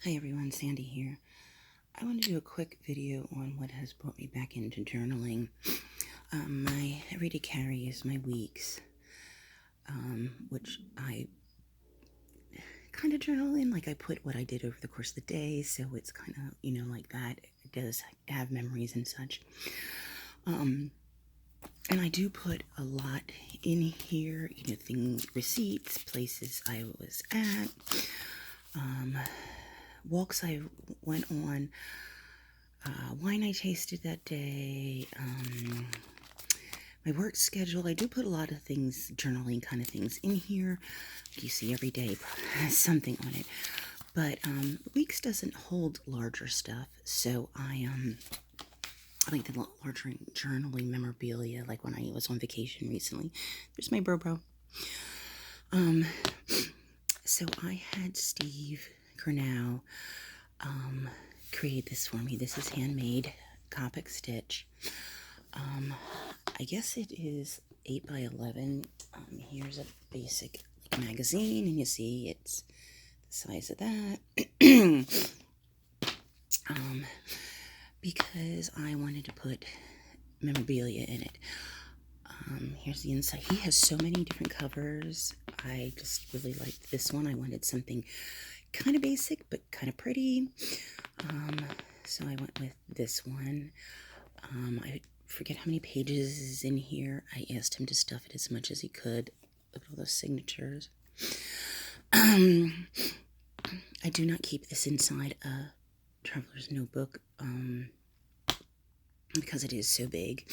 Hi everyone, Sandy here. I want to do a quick video on what has brought me back into journaling. My everyday carry is my weeks, which I kind of journal in, like I put what I did over the course of the day, so it's kind of, like that. It does have memories and such. And I do put a lot in here, things, receipts, places I was at, walks I went on, wine I tasted that day, my work schedule. I do put a lot of things, journaling kind of things in here. You see every day has something on it. But weeks doesn't hold larger stuff, so I like the larger journaling memorabilia, like when I was on vacation recently. There's my bro. So I had Steve Cornell create this for me. This is handmade copic stitch. I guess it is 8 by 11. Here's a basic magazine, and you see it's the size of that. Because I wanted to put memorabilia in it. Here's the inside. He has so many different covers. I just really liked this one. I wanted something kind of basic, but kind of pretty. So I went with this one. I forget how many pages is in here. I asked him to stuff it as much as he could. Look at all those signatures. I do not keep this inside a traveler's notebook because it is so big.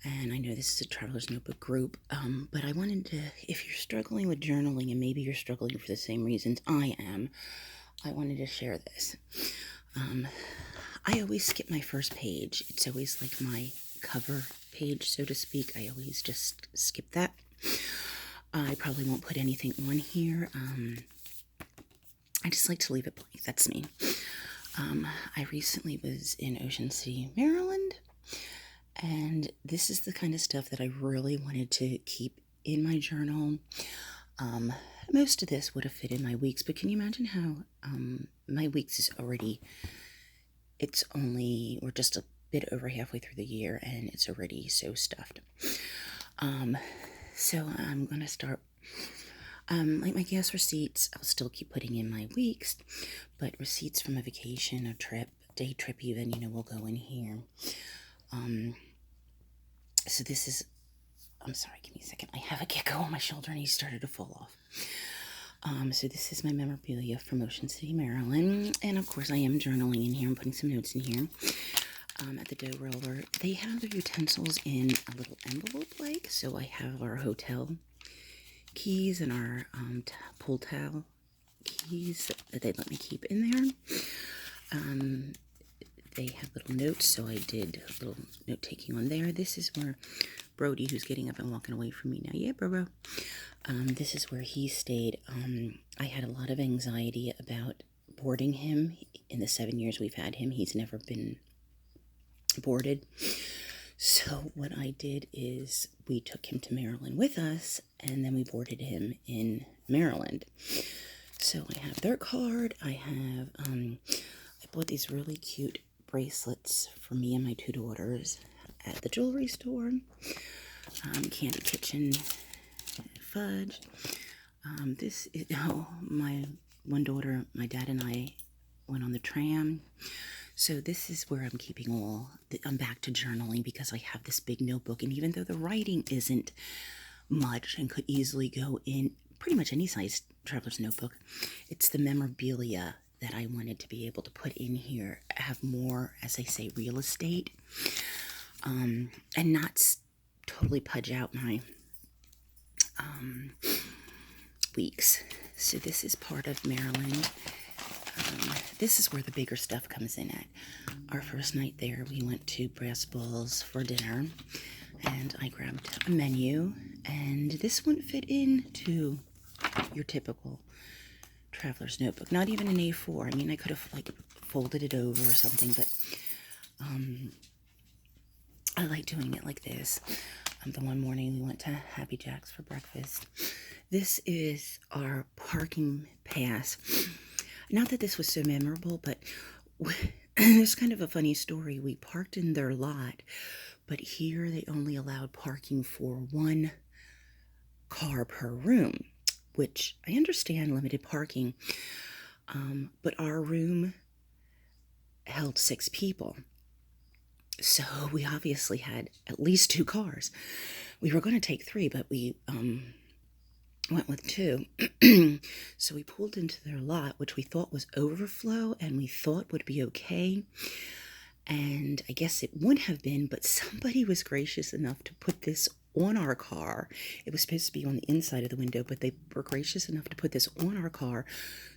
And I know this is a traveler's notebook group, but I wanted to, if you're struggling with journaling, and maybe you're struggling for the same reasons I am, I wanted to share this. I always skip my first page. It's always like my cover page, so to speak. I always just skip that. I probably won't put anything on here. I just like to leave it blank. That's me. I recently was in Ocean City, Maryland, and this is the kind of stuff that I really wanted to keep in my journal. Most of this would have fit in my weeks, but can you imagine how my weeks is already, we're just a bit over halfway through the year, and it's already so stuffed. So I'm going to start, like my gas receipts, I'll still keep putting in my weeks, but receipts from a vacation, a trip, day trip even, will go in here. So this is, I'm sorry, give me a second. I have a gecko on my shoulder and he started to fall off. So this is my memorabilia from Ocean City, Maryland. And of course I am journaling in here. I'm putting some notes in here. At the dough roller, they have the utensils in a little envelope-like. So I have our hotel keys and our pool towel keys that they let me keep in there. They have little notes, so I did a little note-taking on there. This is where Brody, who's getting up and walking away from me now. Yeah, bro. This is where he stayed. I had a lot of anxiety about boarding him. In the 7 years we've had him, he's never been boarded. So what I did is we took him to Maryland with us, and then we boarded him in Maryland. So I have their card. I have, I bought these really cute bracelets for me and my two daughters at the jewelry store. Candy Kitchen fudge. This is, my one daughter, my dad and I went on the tram. So this is where I'm keeping I'm back to journaling because I have this big notebook. And even though the writing isn't much and could easily go in pretty much any size traveler's notebook, it's the memorabilia that I wanted to be able to put in here, have more, as I say, real estate, and not totally pudge out my weeks. So this is part of Maryland. This is where the bigger stuff comes in at. Our first night there, we went to Brass Balls for dinner, and I grabbed a menu, and this wouldn't fit into your typical traveler's notebook. Not even an A4. I mean, I could have like folded it over or something, but I like doing it like this. The one morning we went to Happy Jack's for breakfast. This is our parking pass. Not that this was so memorable, but it's kind of a funny story. We parked in their lot, but here they only allowed parking for one car per room, which I understand limited parking, but our room held 6 people. So we obviously had at least 2 cars. We were going to take 3, but we went with 2. So we pulled into their lot, which we thought was overflow and we thought would be okay. And I guess it would have been, but somebody was gracious enough to put this on our car. It was supposed to be on the inside of the window, but they were gracious enough to put this on our car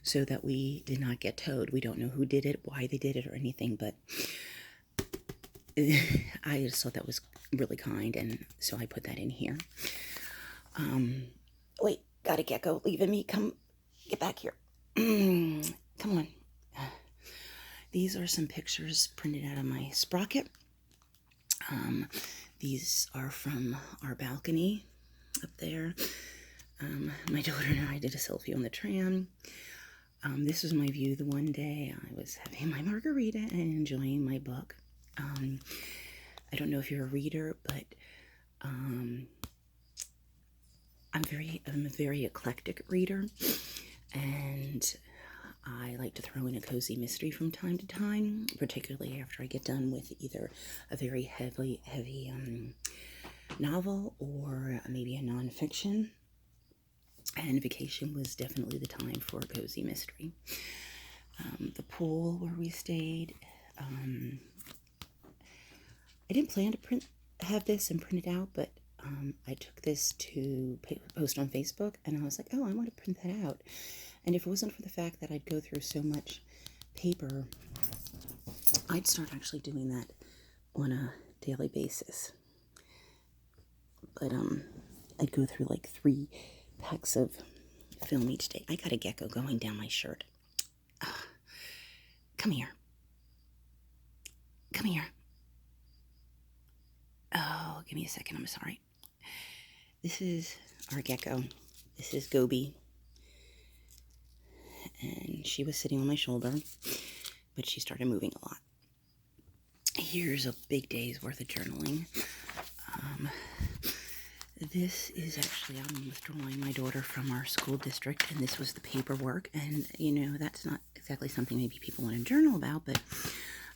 so that we did not get towed. We don't know who did it, why they did it, or anything, but I just thought that was really kind, and so I put that in here. Wait, got a gecko leaving me. Come, get back here. Come on. These are some pictures printed out of my sprocket. These are from our balcony up there. My daughter and I did a selfie on the tram. This was my view the one day I was having my margarita and enjoying my book. I don't know if you're a reader, but I'm a very eclectic reader, and I like to throw in a cozy mystery from time to time, particularly after I get done with either a very heavy novel or maybe a nonfiction. And vacation was definitely the time for a cozy mystery. The pool where we stayed, I didn't plan to have this and print it out, but I took this to post on Facebook, and I was like, oh, I want to print that out. And if it wasn't for the fact that I'd go through so much paper, I'd start actually doing that on a daily basis. But I'd go through like 3 packs of film each day. I got a gecko going down my shirt. Come here. Come here. Oh, give me a second. I'm sorry. This is our gecko. This is Gobi. And she was sitting on my shoulder, but she started moving a lot. Here's a big day's worth of journaling. This is actually, I'm withdrawing my daughter from our school district, and this was the paperwork. And, you know, that's not exactly something maybe people want to journal about, but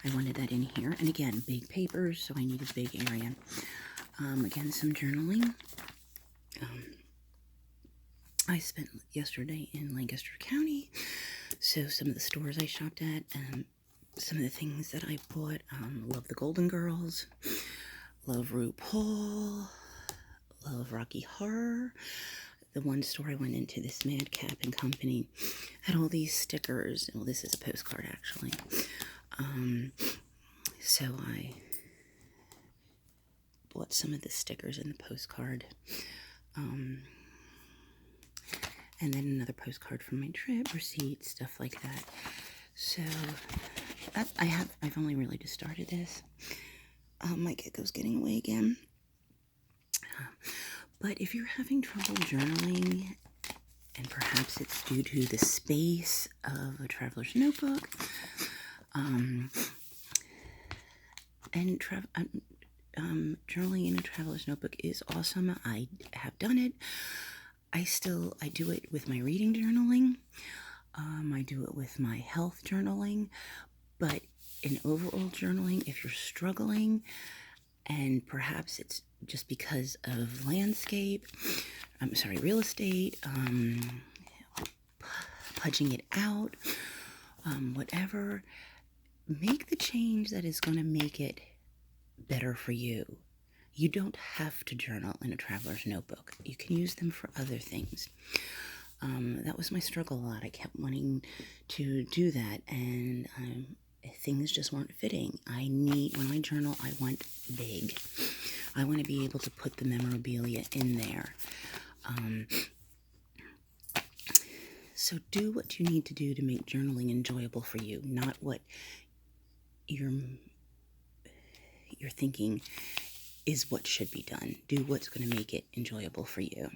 I wanted that in here. And again, big papers, so I need a big area. Again, some journaling. I spent yesterday in Lancaster County, so some of the stores I shopped at, and some of the things that I bought. Love the Golden Girls, love RuPaul, love Rocky Horror. The one store I went into, this Madcap and Company, had all these stickers. Well, this is a postcard, actually. So I bought some of the stickers in the postcard. And then another postcard from my trip, receipts, stuff like that. So I've only really just started this. My gecko's getting away again. But if you're having trouble journaling, and perhaps it's due to the space of a traveler's notebook, and journaling in a traveler's notebook is awesome. I have done it. I do it with my reading journaling. I do it with my health journaling. But in overall journaling, if you're struggling, and perhaps it's just because of real estate, pudging it out, whatever, make the change that is going to make it better for you. You don't have to journal in a traveler's notebook. You can use them for other things. That was my struggle a lot. I kept wanting to do that, and things just weren't fitting. When I journal, I want big. I want to be able to put the memorabilia in there. So do what you need to do to make journaling enjoyable for you, not what you're thinking is what should be done. Do what's going to make it enjoyable for you.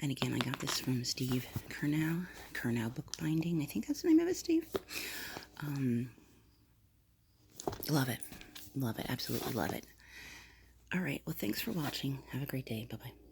And again, I got this from Steve Kernow Bookbinding. I think that's the name of it, Steve. Love it. Love it. Absolutely love it. All right. Well, thanks for watching. Have a great day. Bye-bye.